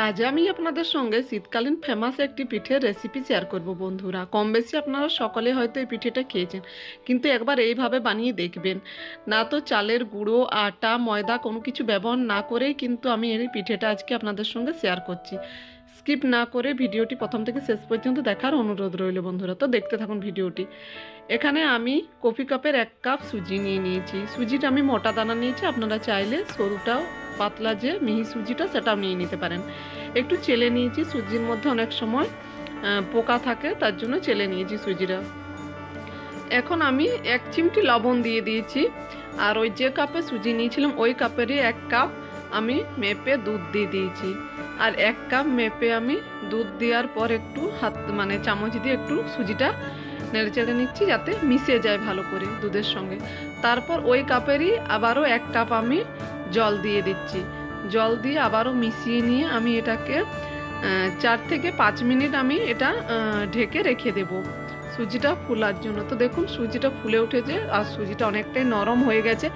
আজ আমি আপনাদের সঙ্গে শীতকালীন ফেমাস একটি পিঠের রেসিপি শেয়ার করব বন্ধুরা। কম বেশি আপনারা সকলে হয়তো এই পিঠেটা খেয়েছেন, কিন্তু একবার এইভাবে বানিয়ে দেখবেন। না তো চালের গুঁড়ো, আটা, ময়দা কোনো কিছু ব্যবহার না করেই কিন্তু আমি এই পিঠেটা আজকে আপনাদের সঙ্গে শেয়ার করছি। স্কিপ না করে ভিডিওটি প্রথম থেকে শেষ পর্যন্ত দেখার অনুরোধ রইল বন্ধুরা। তো দেখতে থাকুন ভিডিওটি। এখানে আমি কফি কাপের 1 কাপ সুজি নিয়ে নিয়েছি। সুজিটা আমি মোটা দানা নিয়েছি, আপনারা চাইলে সরুটাও পাতলা যে মিহি সুজিটা সেটাও নিয়ে নিতে পারেন। একটু চেলে নিয়েছি, সুজির মধ্যে অনেক সময় পোকা থাকে, তার জন্য চেলে নিয়েছি সুজিটা। এখন আমি 1 চিমটি লবণ দিয়ে দিয়েছি, আর ওই যে কাপে সুজি নিয়েছিলাম ওই কাপেরই 1 কাপ আমি মেপে দুধ দিয়ে দিয়েছি। আর 1 কাপ মেপে আমি দুধ দেওয়ার পর একটু হাত চামচ দিয়ে একটু সুজিটা নেড়ে চেড়ে নিচ্ছি যাতে মিশে যায় ভালো করে দুধের সঙ্গে। তারপর ওই কাপেরই আবারও 1 কাপ আমি জল দিয়ে দিচ্ছি। জল দিয়ে আবারও মিশিয়ে নিয়ে আমি এটাকে 4 থেকে 5 মিনিট আমি এটা ঢেকে রেখে দেব সুজিটা ফোলার জন্য। তো দেখুন সুজিটা ফুলে উঠেছে আর সুজিটা অনেকটাই নরম হয়ে গেছে,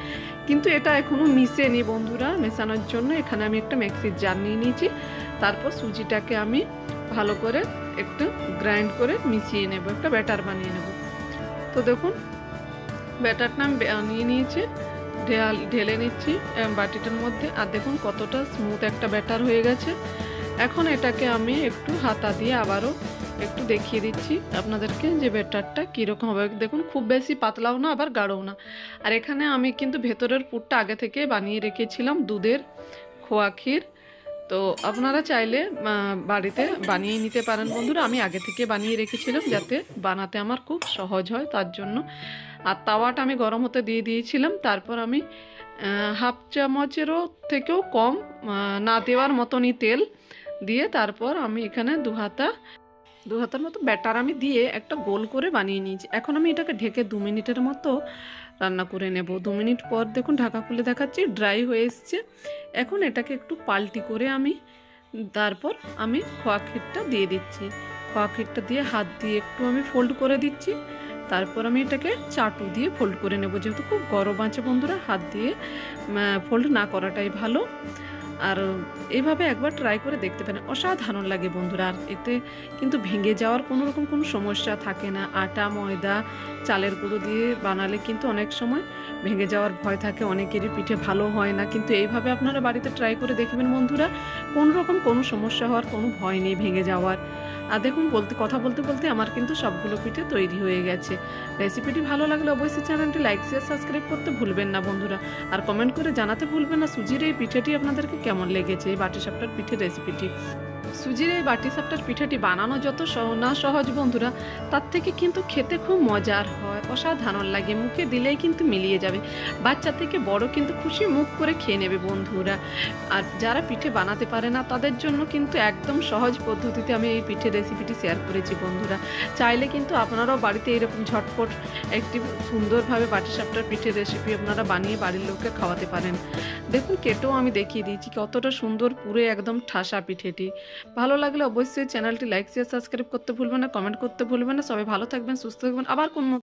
কিন্তু এটা এখনও মিশেনি বন্ধুরা। মেশানোর জন্য এখানে আমি একটা মিক্সির জার নিয়ে নিয়েছি। তারপর সুজিটাকে আমি ভালো করে একটু গ্রাইন্ড করে মিশিয়ে নেব, একটা ব্যাটার বানিয়ে নেব। তো দেখুন ব্যাটারটা আমি বানিয়ে নিয়েছি, ঢেলে নিচ্ছি বাটিটার মধ্যে। আর দেখুন কতটা স্মুথ একটা ব্যাটার হয়ে গেছে। এখন এটাকে আমি একটু হাতা দিয়ে আবারও একটু দেখিয়ে দিচ্ছি আপনাদেরকে যে ব্যাটারটা কীরকম হবে। দেখুন খুব বেশি পাতলাও না আবার গাঢ়ও না। আর এখানে আমি কিন্তু ভেতরের পুরটা আগে থেকে বানিয়ে রেখেছিলাম দুধের খোয়া ক্ষীর। তো আপনারা চাইলে বাড়িতে বানিয়ে নিতে পারেন বন্ধুরা। আমি আগে থেকে বানিয়ে রেখেছিলাম যাতে বানাতে আমার খুব সহজ হয় তার জন্য। আর তাওয়াটা আমি গরম হতে দিয়ে দিয়েছিলাম। তারপর আমি হাফ চামচেরও থেকেও কম না দেওয়ার মতনই তেল দিয়ে তারপর আমি এখানে দু হাতার মতো ব্যাটার আমি দিয়ে একটা গোল করে বানিয়ে নিয়েছি। এখন আমি এটাকে ঢেকে 2 মিনিটের মতো রান্না করে নেব। 2 মিনিট পর দেখুন ঢাকা খুলে দেখাচ্ছি, ড্রাই হয়ে এসছে। এখন এটাকে একটু পাল্টি করে আমি তারপর আমি খোয়া ক্ষীরটা দিয়ে দিচ্ছি। খোয়া ক্ষীরটা দিয়ে হাত দিয়ে একটু আমি ফোল্ড করে দিচ্ছি। তারপর আমি এটাকে চাটু দিয়ে ফোল্ড করে নেব, যেহেতু খুব গরম আছে বন্ধুরা, হাত দিয়ে ফোল্ড না করাটাই ভালো। আর এইভাবে একবার ট্রাই করে দেখতে পারেন, অসাধারণ লাগে বন্ধুরা। আর এতে কিন্তু ভেঙে যাওয়ার কোনো রকম কোনো সমস্যা থাকে না। আটা, ময়দা, চালের গুঁড়ো দিয়ে বানালে কিন্তু অনেক সময় ভেঙে যাওয়ার ভয় থাকে, অনেকেরই পিঠে ভালো হয় না। কিন্তু এইভাবে আপনারা বাড়িতে ট্রাই করে দেখবেন বন্ধুরা, কোনো রকম কোনো সমস্যা হওয়ার কোনো ভয় নেই ভেঙে যাওয়ার। আর দেখুন কথা বলতে বলতে আমার কিন্তু সবগুলো পিঠে তৈরি হয়ে গেছে। রেসিপিটি ভালো লাগলে অবশ্যই চ্যানেলটি লাইক, শেয়ার, সাবস্ক্রাইব করতে ভুলবেন না বন্ধুরা। আর কমেন্ট করে জানাতে ভুলবেন না সুজির এই পিঠেটি আপনাদেরকে কেমন লেগেছে, এই বাটিসাপটার পিঠের রেসিপিটি। সুজির এই বাটিসাপটার পিঠাটি বানানো যত না সহজ বন্ধুরা, তার থেকে কিন্তু খেতে খুব মজার হয়, অসাধারণ লাগে, মুখে দিলেই কিন্তু মিলিয়ে যাবে। বাচ্চা থেকে বড় কিন্তু খুশি মুখ করে খেয়ে নেবে বন্ধুরা। আর যারা পিঠে বানাতে পারে না তাদের জন্য কিন্তু একদম সহজ পদ্ধতিতে আমি এই পিঠের রেসিপিটি শেয়ার করেছি বন্ধুরা। চাইলে কিন্তু আপনারাও বাড়িতে এরকম ঝটপট একটি সুন্দরভাবে বাটিসাপটার পিঠের রেসিপি আপনারা বানিয়ে বাড়ির লোককে খাওয়াতে পারেন। দেখুন কেটেও আমি দেখিয়ে দিয়েছি কতটা সুন্দর পুরো একদম ঠাসা পিঠেটি। ভালো লাগলে অবশ্যই চ্যানেলটি লাইক, শেয়ার, সাবস্ক্রাইব করতে ভুলবেন না, কমেন্ট করতে ভুলবেন না। সবাই ভালো থাকবেন, সুস্থ থাকবেন। আবার কোন